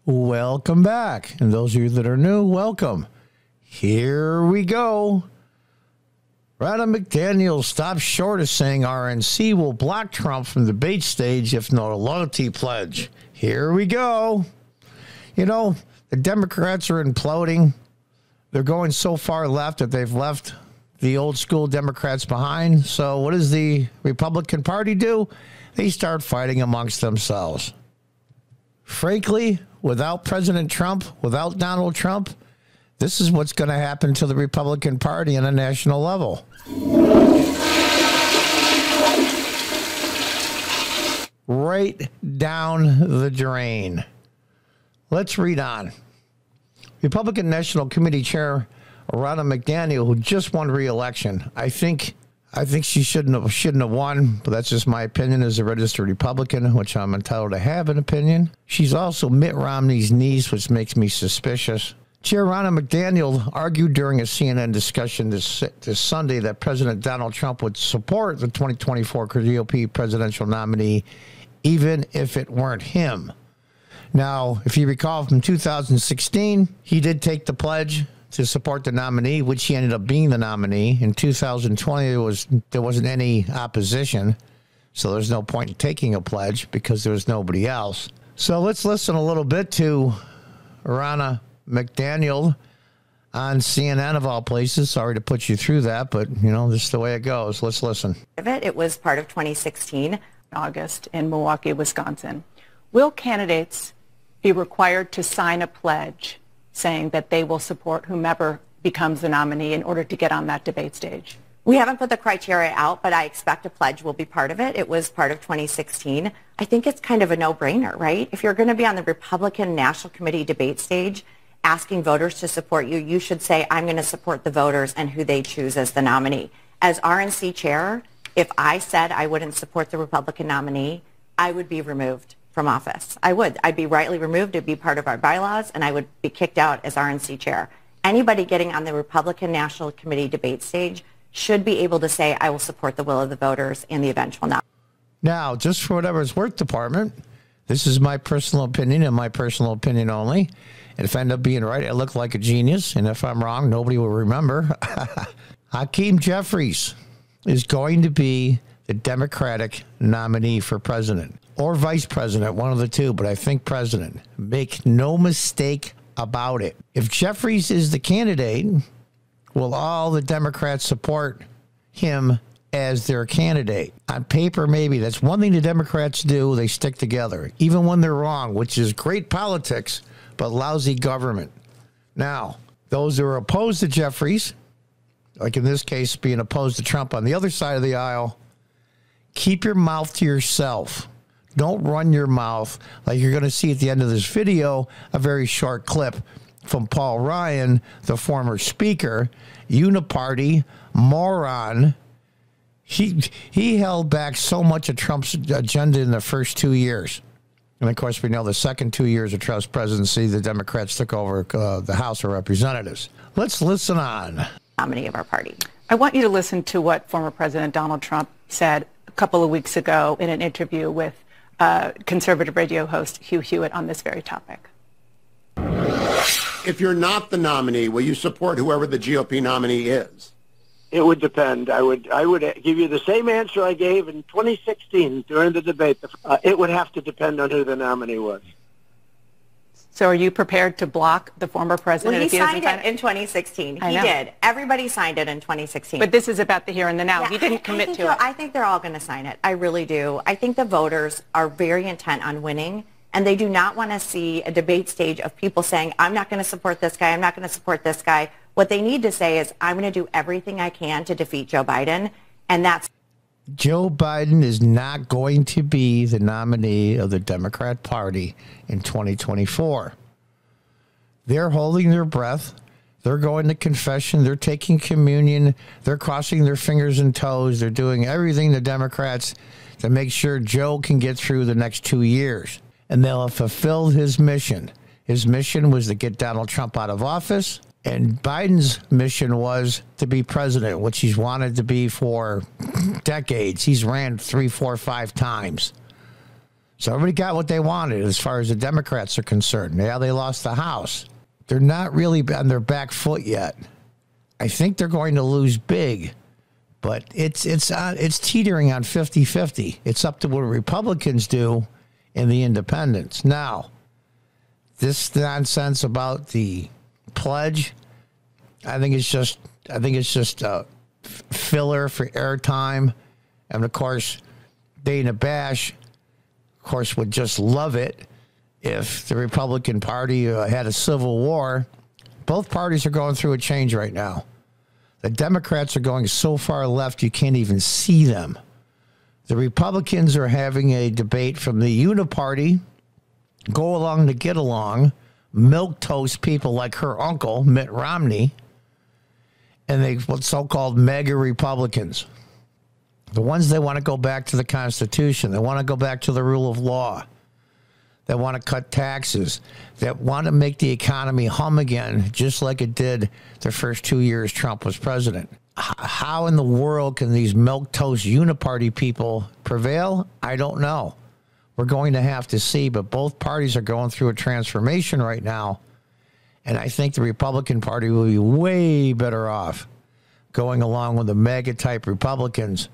Welcome back. And those of you that are new, welcome. Here we go. Ronna McDaniel stops short of saying RNC will block Trump from the debate stage if no loyalty pledge. Here we go. You know, the Democrats are imploding. They're going so far left that they've left the old school Democrats behind. So what does the Republican Party do? They start fighting amongst themselves. Frankly, without President Trump, without Donald Trump, this is what's going to happen to the Republican Party on a national level. Right down the drain. Let's read on. Republican National Committee Chair Ronna McDaniel, who just won re-election, I think she shouldn't have won, but that's just my opinion as a registered Republican, which I'm entitled to have an opinion. She's also Mitt Romney's niece, which makes me suspicious. Chair Ronna McDaniel argued during a CNN discussion this Sunday that President Donald Trump would support the 2024 GOP presidential nominee, even if it weren't him. Now, if you recall from 2016, he did take the pledge to support the nominee, which he ended up being the nominee. In 2020, there wasn't any opposition, so there's no point in taking a pledge because there was nobody else. So let's listen a little bit to Ronna McDaniel on CNN of all places. Sorry to put you through that, but you know, this is the way it goes. Let's listen. It was part of 2016. August in Milwaukee, Wisconsin. Will candidates be required to sign a pledge saying that they will support whomever becomes the nominee in order to get on that debate stage? We haven't put the criteria out, but I expect a pledge will be part of it. It was part of 2016. I think it's kind of a no-brainer, right? If you're going to be on the Republican National Committee debate stage asking voters to support you, you should say, I'm going to support the voters and who they choose as the nominee. As RNC chair, if I said I wouldn't support the Republican nominee, I would be removed from office. I would. I'd be rightly removed. It'd be part of our bylaws, and I would be kicked out as RNC chair. Anybody getting on the Republican National Committee debate stage should be able to say, I will support the will of the voters in the eventual nominee. Now, just for whatever it's worth, Department, this is my personal opinion and my personal opinion only. And if I end up being right, I look like a genius. And if I'm wrong, nobody will remember. Hakeem Jeffries is going to be the Democratic nominee for president or vice president, one of the two, but I think president. Make no mistake about it. If Jeffries is the candidate, will all the Democrats support him as their candidate? On paper, maybe. That's one thing the Democrats do. They stick together, even when they're wrong, which is great politics, but lousy government. Now, those who are opposed to Jeffries, like in this case, being opposed to Trump on the other side of the aisle, keep your mouth to yourself. Don't run your mouth. Like you're going to see at the end of this video, a very short clip from Paul Ryan, the former speaker, uni-party, moron. He held back so much of Trump's agenda in the first 2 years. And, of course, we know the second 2 years of Trump's presidency, the Democrats took over the House of Representatives. Let's listen on. Nominee of our party. I want you to listen to what former President Donald Trump said a couple of weeks ago in an interview with conservative radio host Hugh Hewitt on this very topic. If you're not the nominee, will you support whoever the GOP nominee is? It would depend. I would give you the same answer I gave in 2016 during the debate. It would have to depend on who the nominee was. So are you prepared to block the former president? Well, he if he signed it in 2016. He did. Everybody signed it in 2016. But this is about the here and the now. He didn't commit to it. I think they're all going to sign it. I really do. I think the voters are very intent on winning, and they do not want to see a debate stage of people saying, I'm not going to support this guy, I'm not going to support this guy. What they need to say is, I'm going to do everything I can to defeat Joe Biden, and that's... Joe Biden is not going to be the nominee of the Democrat Party in 2024. They're holding their breath. They're going to confession. They're taking communion. They're crossing their fingers and toes. They're doing everything, the Democrats, to make sure Joe can get through the next 2 years. And they'll have fulfilled his mission. His mission was to get Donald Trump out of office. And Biden's mission was to be president, which he's wanted to be for decades. He's ran 3, 4, 5 times. So everybody got what they wanted as far as the Democrats are concerned. Yeah, they lost the House. They're not really on their back foot yet. I think they're going to lose big, but it's teetering on 50-50. It's up to what Republicans do and the independents. Now, this nonsense about the pledge, I think it's just filler for airtime, and of course, Dana Bash, of course, would just love it if the Republican Party had a civil war. Both parties are going through a change right now. The Democrats are going so far left you can't even see them. The Republicans are having a debate from the uni-party, go along to get along, milquetoast people like her uncle, Mitt Romney, and they so-called MAGA Republicans. The ones that want to go back to the Constitution, they want to go back to the rule of law, that want to cut taxes, that want to make the economy hum again, just like it did the first 2 years Trump was president. How in the world can these milquetoast uni-party people prevail? I don't know. We're going to have to see, but both parties are going through a transformation right now, and I think the Republican Party will be way better off going along with the MAGA-type Republicans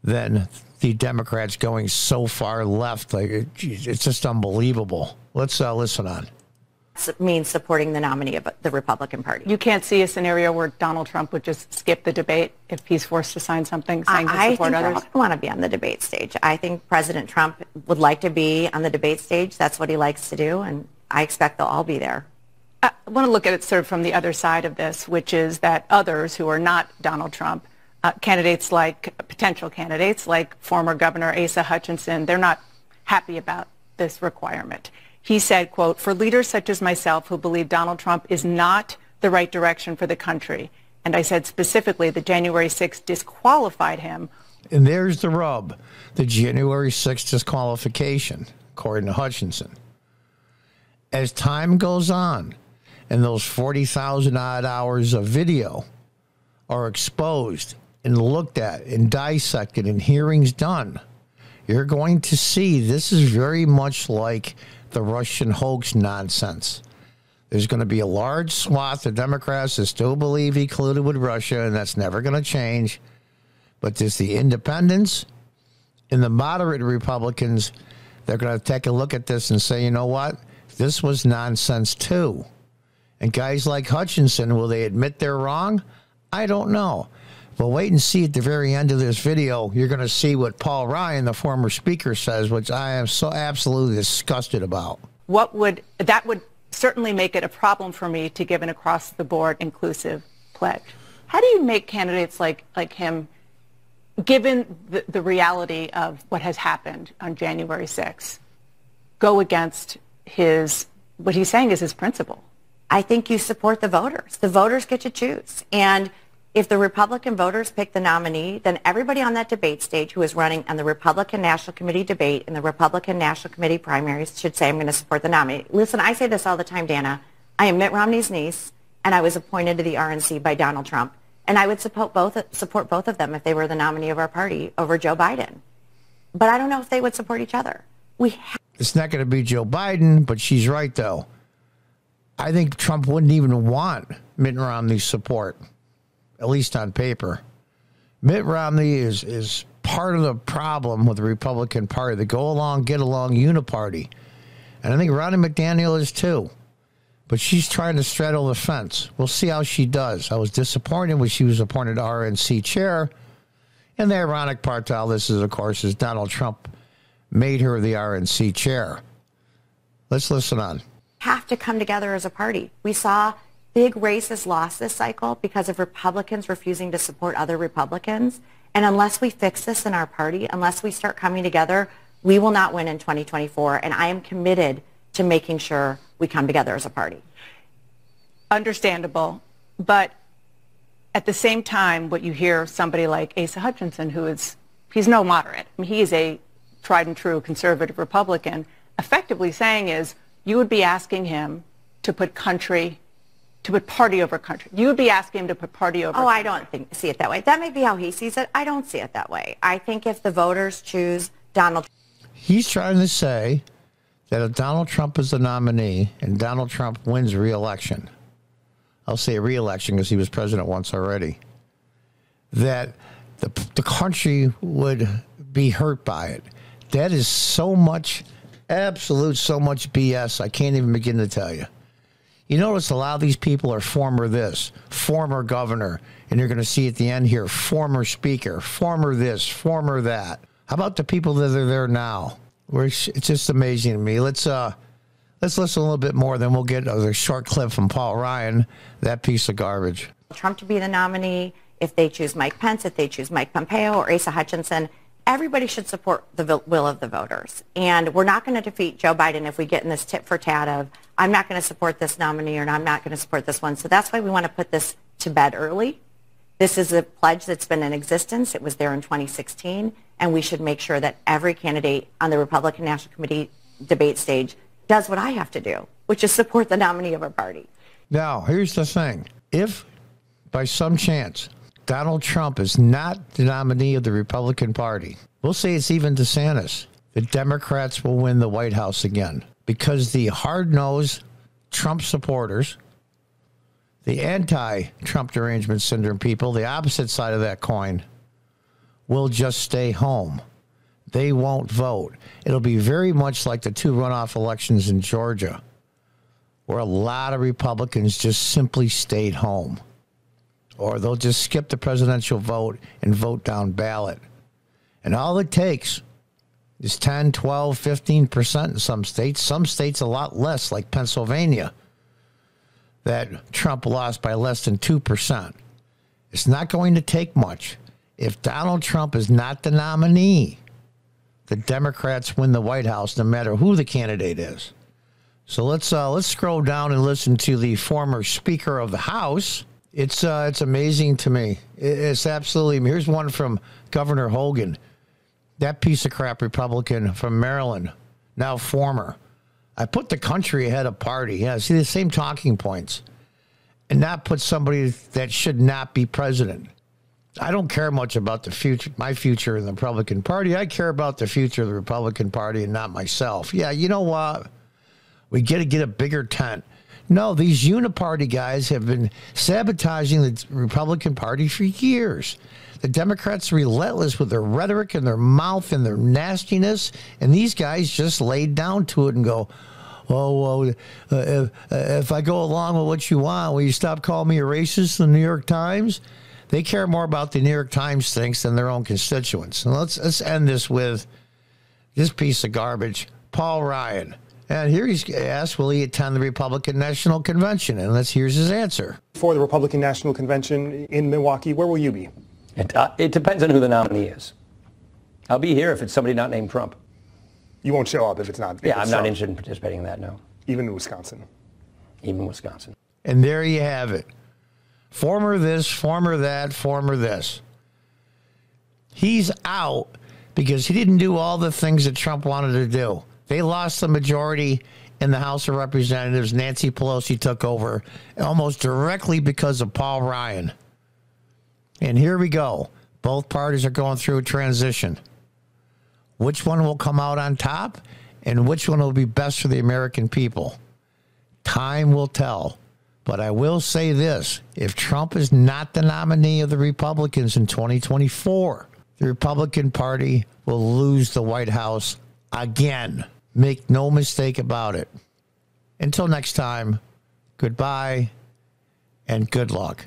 than the Democrats going so far left. Like, it's just unbelievable. Let's listen on. It means supporting the nominee of the Republican Party. You can't see a scenario where Donald Trump would just skip the debate if he's forced to sign something saying to support others? I want to be on the debate stage. I think President Trump would like to be on the debate stage. That's what he likes to do, and I expect they'll all be there. I want to look at it sort of from the other side of this, which is that others who are not Donald Trump, potential candidates like former Governor Asa Hutchinson, they're not happy about this requirement. He said, quote, "For leaders such as myself who believe Donald Trump is not the right direction for the country," and I said specifically that January 6th disqualified him. And there's the rub, the January 6th disqualification, according to Hutchinson. As time goes on and those 40,000 odd hours of video are exposed and looked at and dissected and hearings done, you're going to see this is very much like the Russian hoax nonsense. There's going to be a large swath of Democrats that still believe he colluded with Russia, and that's never going to change. But there's the independents and the moderate Republicans. They're going to take a look at this and say, you know what? This was nonsense too. And guys like Hutchinson, will they admit they're wrong? I don't know. But wait and see at the very end of this video. You're going to see what Paul Ryan, the former speaker, says, which I am so absolutely disgusted about. That would certainly make it a problem for me to give an across-the-board inclusive pledge. How do you make candidates like him, given the reality of what has happened on January 6th, go against what he's saying is his principle? I think you support the voters. The voters get to choose. And if the Republican voters pick the nominee, then everybody on that debate stage who is running on the Republican National Committee debate and the Republican National Committee primaries should say, I'm going to support the nominee. Listen, I say this all the time, Dana. I am Mitt Romney's niece, and I was appointed to the RNC by Donald Trump. And I would support both of them if they were the nominee of our party over Joe Biden. But I don't know if they would support each other. It's not going to be Joe Biden, but she's right, though. I think Trump wouldn't even want Mitt Romney's support, at least on paper. Mitt Romney is part of the problem with the Republican Party. They go along, get along, uni-party. And I think Ronna McDaniel is too. But she's trying to straddle the fence. We'll see how she does. I was disappointed when she was appointed RNC chair. And the ironic part to all this is, of course, is Donald Trump made her the RNC chair. Let's listen on. Have to come together as a party. We saw big races lost this cycle because of Republicans refusing to support other Republicans. And unless we fix this in our party, unless we start coming together, we will not win in 2024. And I am committed to making sure we come together as a party. Understandable. But at the same time, what you hear somebody like Asa Hutchinson, he's no moderate. I mean, he is a tried and true conservative Republican, effectively saying is, you would be asking him to put party over country. You would be asking him to put party over country. I don't see it that way. That may be how he sees it. I don't see it that way. I think if the voters choose Donald Trump. He's trying to say that if Donald Trump is the nominee and Donald Trump wins re-election, I'll say re-election because he was president once already, that the country would be hurt by it. That is so much, so much BS, I can't even begin to tell you. You notice a lot of these people are former this, former governor, and you're going to see at the end here, former speaker, former this, former that. How about the people that are there now? It's just amazing to me. Let's listen a little bit more, then we'll get a short clip from Paul Ryan, that piece of garbage. Trump to be the nominee, if they choose Mike Pence, if they choose Mike Pompeo or Asa Hutchinson, everybody should support the will of the voters. And we're not going to defeat Joe Biden if we get in this tit for tat of, I'm not going to support this nominee or I'm not going to support this one. So that's why we want to put this to bed early. This is a pledge that's been in existence. It was there in 2016. And we should make sure that every candidate on the Republican National Committee debate stage does what I have to do, which is support the nominee of our party. Now, here's the thing. If, by some chance, Donald Trump is not the nominee of the Republican Party, we'll say it's even DeSantis, the Democrats will win the White House again because the hard-nosed Trump supporters, the anti-Trump derangement syndrome people, the opposite side of that coin, will just stay home. They won't vote. It'll be very much like the 2 runoff elections in Georgia, where a lot of Republicans just simply stayed home. Or they'll just skip the presidential vote and vote down ballot. And all it takes is 10, 12, 15% in some states a lot less, like Pennsylvania, that Trump lost by less than 2%. It's not going to take much. If Donald Trump is not the nominee, the Democrats win the White House no matter who the candidate is. So let's scroll down and listen to the former Speaker of the House. It's amazing to me. It's absolutely. Here's one from Governor Hogan, that piece of crap Republican from Maryland, now former. I put the country ahead of party. Yeah, see the same talking points, and not put somebody that should not be president. I don't care much about the future, my future in the Republican Party. I care about the future of the Republican Party and not myself. Yeah, you know what? We got to get a bigger tent. No, these uni-party guys have been sabotaging the Republican Party for years. The Democrats are relentless with their rhetoric and their mouth and their nastiness, and these guys just laid down to it and go, oh, well, if I go along with what you want, will you stop calling me a racist in the New York Times? They care more about the New York Times things than their own constituents. And let's end this with this piece of garbage, Paul Ryan. And here he's asked, will he attend the Republican National Convention? And here's his answer. For the Republican National Convention in Milwaukee, where will you be? It depends on who the nominee is. I'll be here if it's somebody not named Trump. You won't show up if it's not. Yeah, I'm not interested in participating in that, no. Even in Wisconsin? Even Wisconsin. And there you have it. Former this, former that, former this. He's out because he didn't do all the things that Trump wanted to do. They lost the majority in the House of Representatives. Nancy Pelosi took over almost directly because of Paul Ryan. And here we go. Both parties are going through a transition. Which one will come out on top and which one will be best for the American people? Time will tell. But I will say this, if Trump is not the nominee of the Republicans in 2024, the Republican Party will lose the White House again. Make no mistake about it. Until next time, goodbye and good luck.